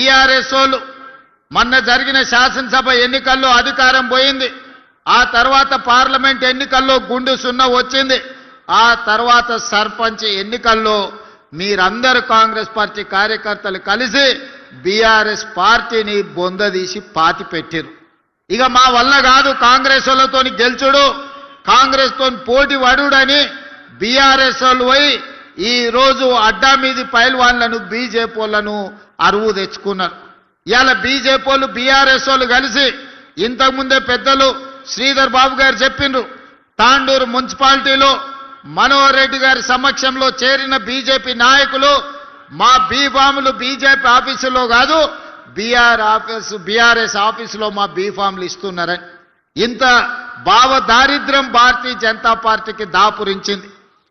BRS వాళ్ళు మొన్న జరిగిన శాసనసభ ఎన్నికల్లో అధికారం పోయింది. ఆ తర్వాత పార్లమెంట్ ఎన్నికల్లో గుండు సున్నా వచ్చింది. ఆ తర్వాత సర్పంచ్ ఎన్నికల్లో మీరందరూ కాంగ్రెస్ పార్టీ కార్యకర్తలు కలిసి బీఆర్ఎస్ పార్టీని బొందదీసి పాతి పెట్టారు. ఇక మా వల్ల కాదు కాంగ్రెస్ వాళ్ళతో గెలుచుడు, కాంగ్రెస్ తో పోటీ పడుడని బీఆర్ఎస్ వాళ్ళు పోయి ఈ రోజు అడ్డా మీది పైల్వాన్లను బీజేపీ వాళ్ళను అరువు తెచ్చుకున్నారు. ఇవాళ బీజేపీ వాళ్ళు బీఆర్ఎస్ వాళ్ళు కలిసి ఇంతకుముందే పెద్దలు శ్రీధర్ బాబు గారు చెప్పిండ్రు, తాండూరు మున్సిపాలిటీలో మనోహర్ రెడ్డి గారి సమక్షంలో చేరిన బీజేపీ నాయకులు మా బీఫాములు బీజేపీ ఆఫీసులో కాదు బీఆర్ఎస్ ఆఫీసులో మా బీఫాములు ఇస్తున్నారని. ఇంత భావ దారిద్ర్యం భారతీయ జనతా పార్టీకి దాపురించింది.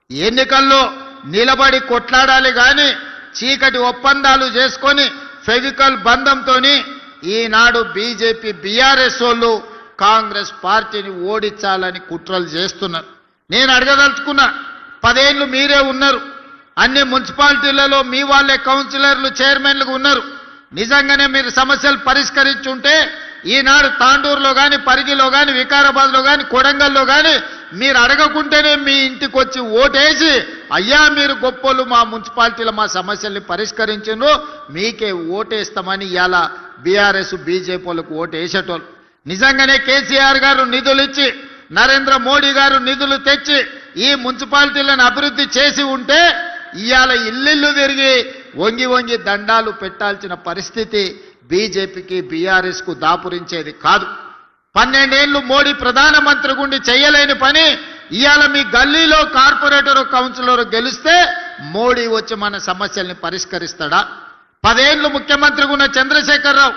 ఎన్నికల్లో నిలబడి కొట్లాడాలి కానీ చీకటి ఒప్పందాలు చేసుకొని ఫెవికల్ బంధంతో ఈనాడు బీజేపీ బీఆర్ఎస్ వాళ్ళు కాంగ్రెస్ పార్టీని ఓడించాలని కుట్రలు చేస్తున్నారు. నేను అడగదలుచుకున్నా, 10 ఏళ్ళు మీరే ఉన్నారు, అన్ని మున్సిపాలిటీలలో మీ వాళ్ళే కౌన్సిలర్లు చైర్మన్లు ఉన్నారు. నిజంగానే మీరు సమస్యలు పరిష్కరించుంటే ఈనాడు తాండూరులో కానీ పరిగిలో కానీ వికారాబాద్లో కానీ కొడంగల్లో కానీ మీరు అడగకుంటేనే మీ ఇంటికి వచ్చి ఓటేసి అయ్యా మీరు గొప్పోళ్ళు మా మున్సిపాలిటీలో మా సమస్యల్ని పరిష్కరించను మీకే ఓటేస్తామని ఇవాళ బీఆర్ఎస్ బీజేపీ వాళ్ళకు ఓటేసేటోళ్ళు. నిజంగానే కేసీఆర్ గారు నిధులు ఇచ్చి నరేంద్ర మోడీ గారు నిధులు తెచ్చి ఈ మున్సిపాలిటీలను అభివృద్ధి చేసి ఉంటే ఇవాళ ఇల్లు తిరిగి వంగి వంగి దండాలు పెట్టాల్సిన పరిస్థితి బీజేపీకి బీఆర్ఎస్కు దాపురించేది కాదు. 12 ఏళ్ళు మోడీ ప్రధానమంత్రి గుండి చేయలేని పని ఇవాళ మీ గల్లీలో కార్పొరేటర్ కౌన్సిలర్ గెలిస్తే మోడీ వచ్చి మన సమస్యల్ని పరిష్కరిస్తాడా? 10 ఏళ్ళు ముఖ్యమంత్రిగా ఉన్న చంద్రశేఖరరావు,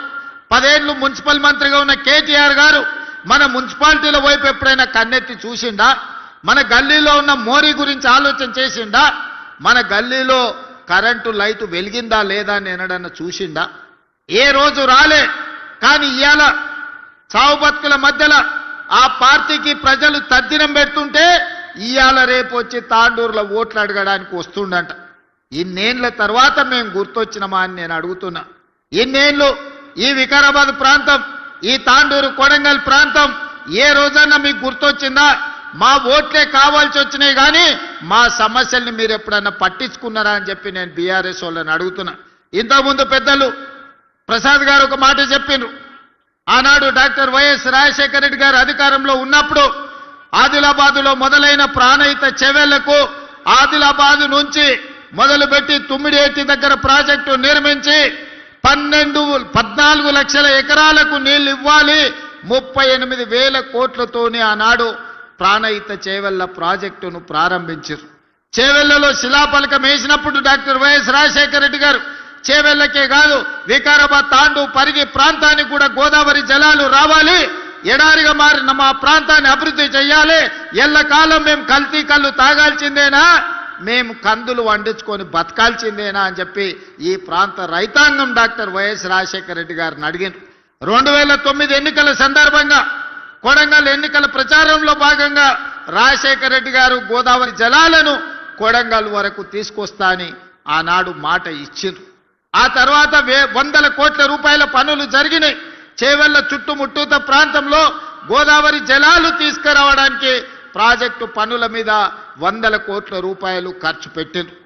10 ఏళ్ళు మున్సిపల్ మంత్రిగా ఉన్న కేటీఆర్ గారు మన మున్సిపాలిటీల వైపు ఎప్పుడైనా కన్నెత్తి చూసిండా? మన గల్లీలో ఉన్న మోరీ గురించి ఆలోచన చేసిండా? మన గల్లీలో కరెంటు లైటు వెలిగిందా లేదా అని ఎన్నడన్నా చూసిండా? ఏ రోజు రాలే. కానీ ఇవాళ చావు బతుకుల మధ్యలో ఆ పార్టీకి ప్రజలు తద్దినం పెడుతుంటే ఇవాళ రేపు వచ్చి తాండూరులో ఓట్లు అడగడానికి వస్తుండంట. ఇన్నేళ్ల తర్వాత మేము గుర్తొచ్చినమా అని నేను అడుగుతున్నా. ఇన్నేళ్ళు ఈ వికారాబాద్ ప్రాంతం, ఈ తాండూరు కొడంగల్ ప్రాంతం ఏ రోజన్నా మీకు గుర్తొచ్చిందా? మా ఓట్లే కావాల్సి వచ్చినాయి కానీ మా సమస్యల్ని మీరు ఎప్పుడన్నా పట్టించుకున్నారా అని చెప్పి నేను బీఆర్ఎస్ వాళ్ళని అడుగుతున్నా. ఇంతకుముందు పెద్దలు ప్రసాద్ గారు ఒక మాట చెప్పిండ్రు. ఆనాడు డాక్టర్ వైఎస్ రాజశేఖర రెడ్డి గారు అధికారంలో ఉన్నప్పుడు ఆదిలాబాదులో మొదలైన ప్రాణహిత చెవెళ్లకు ఆదిలాబాదు నుంచి మొదలుపెట్టి తుమ్మిడేటి దగ్గర ప్రాజెక్టు నిర్మించి 14 లక్షల ఎకరాలకు నీళ్లు ఇవ్వాలి, 38,000 కోట్లతోనే ఆనాడు ప్రాణహిత చేవెళ్ల ప్రాజెక్టును ప్రారంభించారు. చేవెళ్లలో శిలాఫలకం వేసినప్పుడు డాక్టర్ వైఎస్ రాజశేఖర రెడ్డి గారు చేవెళ్లకే కాదు వికారాబాద్ తాండూ పరిగి ప్రాంతానికి కూడా గోదావరి జలాలు రావాలి, ఎడారిగా మారిన మా ప్రాంతాన్ని అభివృద్ధి చేయాలి, ఎల్లకాలం మేము కల్తీ కళ్ళు తాగాల్సిందేనా, మేము కందులు వండించుకొని బతకాల్సిందేనా అని చెప్పి ఈ ప్రాంత రైతాంగం డాక్టర్ వైఎస్ రాజశేఖర రెడ్డి గారిని అడిగారు. 2009 ఎన్నికల సందర్భంగా కొడంగల్ ఎన్నికల ప్రచారంలో భాగంగా రాజశేఖర రెడ్డి గారు గోదావరి జలాలను కొడంగల్ వరకు తీసుకొస్తా అని ఆనాడు మాట ఇచ్చిండ్రు. ఆ తర్వాత 100 కోట్ల రూపాయల పనులు జరిగినాయి. చేవెళ్ల చుట్టుముట్టూత ప్రాంతంలో గోదావరి జలాలు తీసుకురావడానికి ప్రాజెక్టు పనుల మీద 100 కోట్ల రూపాయలు ఖర్చు పెట్టిండ్రు.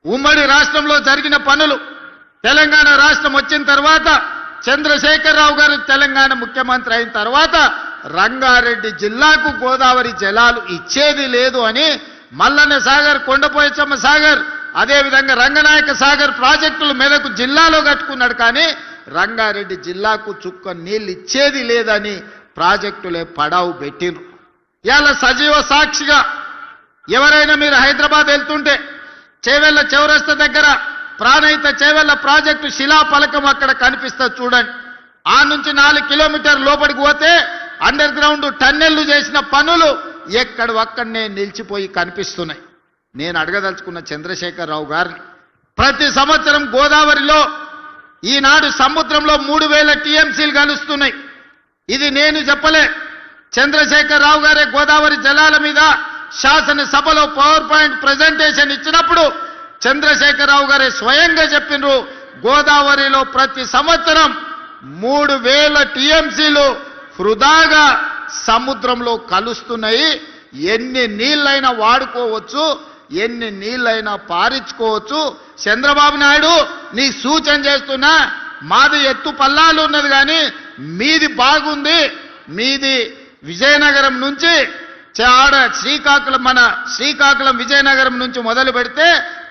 ఉమ్మడి రాష్ట్రంలో జరిగిన పనులు, తెలంగాణ రాష్ట్రం వచ్చిన తర్వాత చంద్రశేఖరరావు గారు తెలంగాణ ముఖ్యమంత్రి అయిన తర్వాత రంగారెడ్డి జిల్లాకు గోదావరి జలాలు ఇచ్చేది లేదు అని మల్లన్న సాగర్, కొండపోయచ్చమ్మ సాగర్, అదేవిధంగా రంగనాయక సాగర్ ప్రాజెక్టులు మెదకు జిల్లాలో కట్టుకున్నాడు. కానీ రంగారెడ్డి జిల్లాకు చుక్క నీళ్ళు ఇచ్చేది లేదని ప్రాజెక్టులే పడావు పెట్టిండ్రు. ఇవాళ సజీవ సాక్షిగా ఎవరైనా మీరు హైదరాబాద్ వెళ్తుంటే చేవెళ్ల చౌరస్తా దగ్గర ప్రాణహిత చేవెళ్ల ప్రాజెక్టు శిలాఫలకం అక్కడ కనిపిస్తుంది చూడండి. ఆ నుంచి 4 కిలోమీటర్ల లోపలికి పోతే అండర్ గ్రౌండ్ టన్నెళ్లు చేసిన పనులు ఎక్కడొక్కడనే నిలిచిపోయి కనిపిస్తున్నాయి. నేను అడగదలుచుకున్న చంద్రశేఖరరావు గారిని, ప్రతి సంవత్సరం గోదావరిలో ఈనాడు సముద్రంలో 3000 టీఎంసీలు కలుస్తున్నాయి. ఇది నేను చెప్పలే, చంద్రశేఖరరావు గారే గోదావరి జలాల మీద శాసనసభలో పవర్ పాయింట్ ప్రజెంటేషన్ ఇచ్చినప్పుడు చంద్రశేఖరరావు గారే స్వయంగా చెప్పినారు, గోదావరిలో ప్రతి సంవత్సరం 3000 టీఎంసీలు వృధాగా సముద్రంలో కలుస్తున్నాయి. ఎన్ని నీళ్ళైనా వాడుకోవచ్చు, ఎన్ని నీళ్ళైనా పారించుకోవచ్చు. చంద్రబాబు నాయుడు నీ సూచన చేస్తున్నా, మాది ఎత్తు పల్లాలు ఉన్నది కానీ మీది బాగుంది. మీది విజయనగరం నుంచి శ్రీకాకుళం విజయనగరం నుంచి మొదలు పెడితే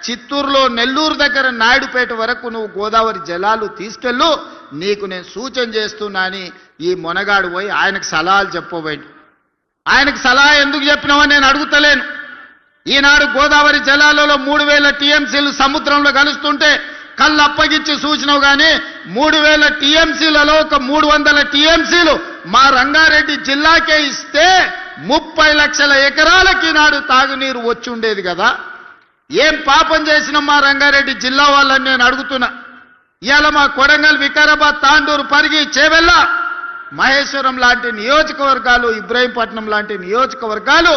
చిత్తూరులో నెల్లూరు దగ్గర నాయుడుపేట వరకు నువ్వు గోదావరి జలాలు తీసుకెళ్ళు, నీకు నేను సూచన చేస్తున్నా అని ఈ మొనగాడు పోయి ఆయనకు సలహాలు చెప్పబోయింది. ఆయనకు సలహా ఎందుకు చెప్పినావని నేను అడుగుతలేను. ఈనాడు గోదావరి జలాలలో 3000 టీఎంసీలు సముద్రంలో కలుస్తుంటే కళ్ళు అప్పగించి సూచనవు కానీ 3000 టీఎంసీలలో ఒక 300 టీఎంసీలు మా రంగారెడ్డి జిల్లాకే ఇస్తే 30 లక్షల ఎకరాలకి ఈనాడు తాగునీరు వచ్చి ఉండేది కదా. ఏం పాపం చేసిన మా రంగారెడ్డి జిల్లా వాళ్ళని నేను అడుగుతున్నా. ఇవాళ మా కొడంగల్, వికారాబాద్, తాండూరు, పరిగి, చేవెళ్ళ, మహేశ్వరం లాంటి నియోజకవర్గాలు, ఇబ్రహీంపట్నం లాంటి నియోజకవర్గాలు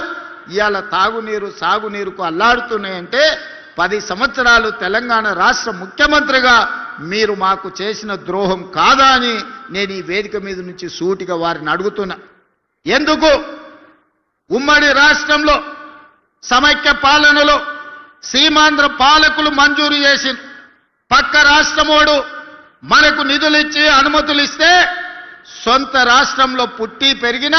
ఇవాళ తాగునీరు సాగునీరుకు అల్లాడుతున్నాయంటే 10 సంవత్సరాలు తెలంగాణ రాష్ట్ర ముఖ్యమంత్రిగా మీరు మాకు చేసిన ద్రోహం కాదా అని నేను ఈ వేదిక మీద నుంచి సూటిగా వారిని అడుగుతున్నా. ఎందుకు ఉమ్మడి రాష్ట్రంలో సమైక్య పాలనలో సీమాంధ్ర పాలకులు మంజూరు చేసింది, పక్క రాష్ట్రమోడు మనకు నిధులు ఇచ్చి అనుమతులు ఇస్తే సొంత రాష్ట్రంలో పుట్టి పెరిగిన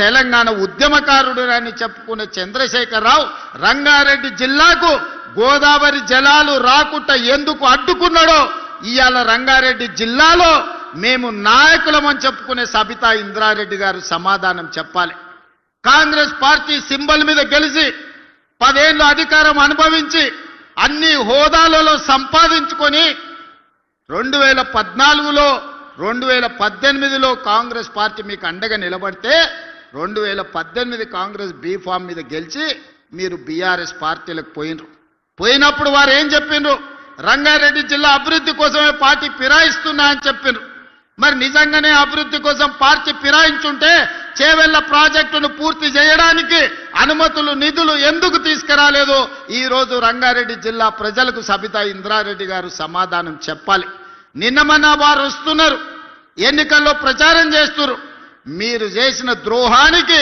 తెలంగాణ ఉద్యమకారుడు అని చెప్పుకునే చంద్రశేఖరరావు రంగారెడ్డి జిల్లాకు గోదావరి జలాలు రాకుండా ఎందుకు అడ్డుకున్నాడో ఇవాళ రంగారెడ్డి జిల్లాలో మేము నాయకులమని చెప్పుకునే సబితా ఇంద్రారెడ్డి గారు సమాధానం చెప్పాలి. కాంగ్రెస్ పార్టీ సింబల్ మీద గెలిచి 10 ఏళ్ళు అధికారం అనుభవించి అన్ని హోదాలలో సంపాదించుకొని 2014లో 2018లో కాంగ్రెస్ పార్టీ మీకు అండగా నిలబడితే 2018 కాంగ్రెస్ బీఫామ్ మీద గెలిచి మీరు బీఆర్ఎస్ పార్టీలకు పోయినప్పుడు వారు ఏం చెప్పిండ్రు? రంగారెడ్డి జిల్లా అభివృద్ధి కోసమే పార్టీ ఫిరాయిస్తున్నా అని చెప్పిండ్రు. మరి నిజంగానే అభివృద్ధి కోసం పార్టీ ఫిరాయించుంటే చేవెళ్ల ప్రాజెక్టును పూర్తి చేయడానికి అనుమతులు నిధులు ఎందుకు తీసుకురాలేదో ఈ రోజు రంగారెడ్డి జిల్లా ప్రజలకు సబితా ఇంద్రారెడ్డి గారు సమాధానం చెప్పాలి. నిన్నమన్నా వారు వస్తున్నారు, ఎన్నికల్లో ప్రచారం చేస్తున్నారు. మీరు చేసిన ద్రోహానికి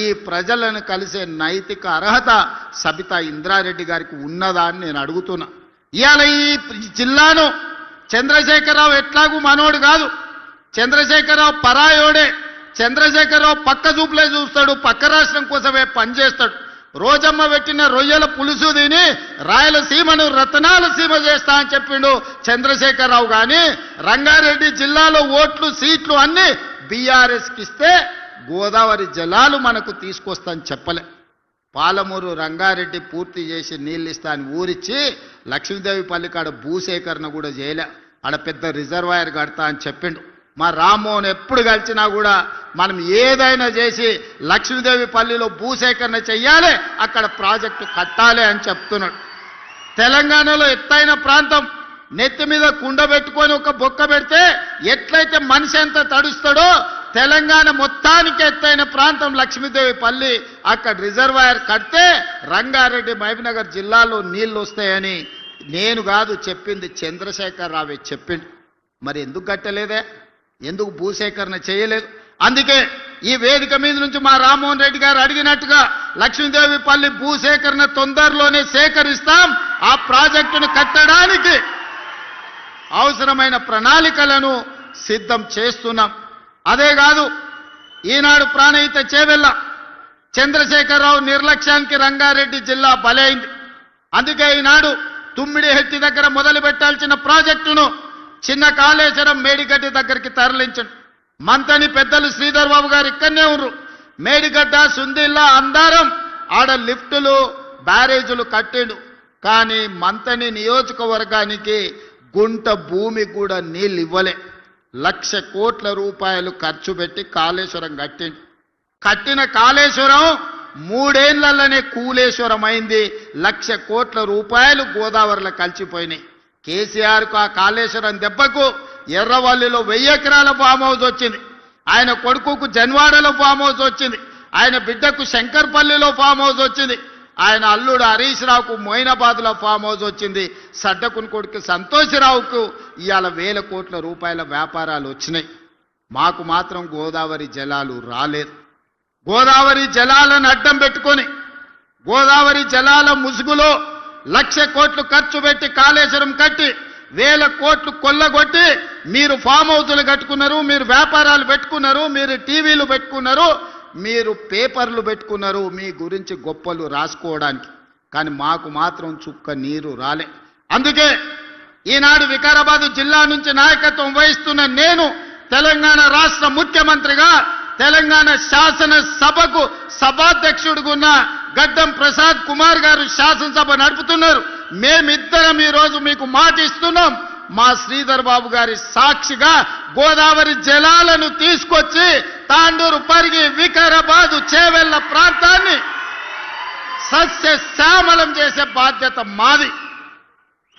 ఈ ప్రజలను కలిసే నైతిక అర్హత సబితా ఇంద్రారెడ్డి గారికి ఉన్నదా అని నేను అడుగుతున్నా. ఇవాళ ఈ జిల్లాను చంద్రశేఖరరావు ఎట్లాగూ మనోడు కాదు, చంద్రశేఖరరావు పరాయోడే. చంద్రశేఖరరావు పక్క చూపులే చూస్తాడు, పక్క రాష్ట్రం కోసమే పనిచేస్తాడు. రోజమ్మ పెట్టిన రొయ్యల పులుసు తిని రాయలసీమను రతనాల సీమ చేస్తా అని చెప్పిండు చంద్రశేఖరరావు. కానీ రంగారెడ్డి జిల్లాలో ఓట్లు సీట్లు అన్ని బీఆర్ఎస్కి ఇస్తే గోదావరి జలాలు మనకు తీసుకొస్తాని చెప్పలే. పాలమూరు రంగారెడ్డి పూర్తి చేసి నీళ్ళు ఇస్తా అని ఊరిచ్చి లక్ష్మీదేవి పల్లికాడ భూసేకరణ కూడా చేయలే, ఆడ పెద్ద రిజర్వాయర్ కడతా అని చెప్పిండు. మా రామ్మోహన్ ఎప్పుడు కలిసినా కూడా మనం ఏదైనా చేసి లక్ష్మీదేవి పల్లిలో భూసేకరణ చెయ్యాలి, అక్కడ ప్రాజెక్టు కట్టాలి అని చెప్తున్నాడు. తెలంగాణలో ఎత్తైన ప్రాంతం నెత్తి మీద కుండ పెట్టుకొని ఒక బొక్క పెడితే ఎట్లయితే మనిషి ఎంత తడుస్తాడో తెలంగాణ మొత్తానికి ఎత్తైన ప్రాంతం లక్ష్మీదేవి పల్లి, అక్కడ రిజర్వాయర్ కడితే రంగారెడ్డి మహబూబ్నగర్ జిల్లాలో నీళ్లు వస్తాయని నేను కాదు చెప్పింది, చంద్రశేఖరరావే చెప్పిండు. మరి ఎందుకు కట్టలేదే, ఎందుకు భూసేకరణ చేయలేదు? అందుకే ఈ వేదిక మీద నుంచి మా రామ్మోహన్ రెడ్డి గారు అడిగినట్టుగా లక్ష్మీదేవి పల్లి భూసేకరణ తొందరలోనే సేకరిస్తాం, ఆ ప్రాజెక్టును కట్టడానికి అవసరమైన ప్రణాళికలను సిద్ధం చేస్తున్నాం. అదే కాదు, ఈనాడు ప్రాణహిత చేవెళ్ళ చంద్రశేఖరరావు నిర్లక్ష్యానికి రంగారెడ్డి జిల్లా బలైంది. అందుకే ఈనాడు తుమ్మిడిహెట్టి దగ్గర మొదలు పెట్టాల్సిన ప్రాజెక్టును చిన్న కాళేశ్వరం మేడిగడ్డ దగ్గరికి తరలించండి. మంతని పెద్దలు శ్రీధర్ బాబు గారు ఇక్కడనే ఉన్నారు. మేడిగడ్డ, సుందిల్లా, అందారం ఆడ లిఫ్టులు బ్యారేజీలు కట్టిండు. కానీ మంతని నియోజకవర్గానికి గుంట భూమి కూడా నీళ్ళు ఇవ్వలే. 1,00,000 కోట్ల రూపాయలు ఖర్చు పెట్టి కాళేశ్వరం కట్టిండు. కట్టిన కాళేశ్వరం 3 ఏళ్లలోనే కూలేశ్వరం అయింది. 1,00,000 కోట్ల రూపాయలు గోదావరిలో కలిసిపోయినాయి. కేసీఆర్కు ఆ కాళేశ్వరం దెబ్బకు ఎర్రవల్లిలో 1000 ఎకరాల ఫామ్ హౌస్ వచ్చింది, ఆయన కొడుకుకు జన్వాడలో ఫామ్ హౌస్ వచ్చింది, ఆయన బిడ్డకు శంకర్పల్లిలో ఫామ్ హౌస్ వచ్చింది. ఆయన అల్లుడు హరీష్ రావుకు మొయినాబాద్లో ఫామ్ హౌస్ వచ్చింది, సడ్డకుని కొడుకు సంతోషరావుకు ఇవాళ వేల కోట్ల రూపాయల వ్యాపారాలు వచ్చినాయి. మాకు మాత్రం గోదావరి జలాలు రాలేదు. గోదావరి జలాలను అడ్డం పెట్టుకొని గోదావరి జలాల ముసుగులో 1,00,000 కోట్లు ఖర్చు పెట్టి కాళేశ్వరం కట్టి వేల కోట్లు కొల్లగొట్టి మీరు ఫామ్ హౌస్లు కట్టుకున్నారు, మీరు వ్యాపారాలు పెట్టుకున్నారు, మీరు టీవీలు పెట్టుకున్నారు, మీరు పేపర్లు పెట్టుకున్నారు మీ గురించి గొప్పలు రాసుకోవడానికి. కానీ మాకు మాత్రం చుక్క నీరు రాలే. అందుకే ఈనాడు వికారాబాద్ జిల్లా నుంచి నాయకత్వం వహిస్తున్న నేను తెలంగాణ రాష్ట్ర ముఖ్యమంత్రిగా తెలంగాణ శాసనసభకు సభాధ్యక్షుడిగా ఉన్న గడ్డం ప్రసాద్ కుమార్ గారు శాసనసభ నడుపుతున్నారు. మేమిద్దరం ఈరోజు మీకు మాట ఇస్తున్నాం. మా శ్రీధర్ బాబు గారి సాక్షిగా గోదావరి జలాలను తీసుకొచ్చి తాండూరు, పరిగి, వికారాబాద్, చేవెళ్ల ప్రాంతాన్ని సస్యశ్యామలం చేసే బాధ్యత మాది.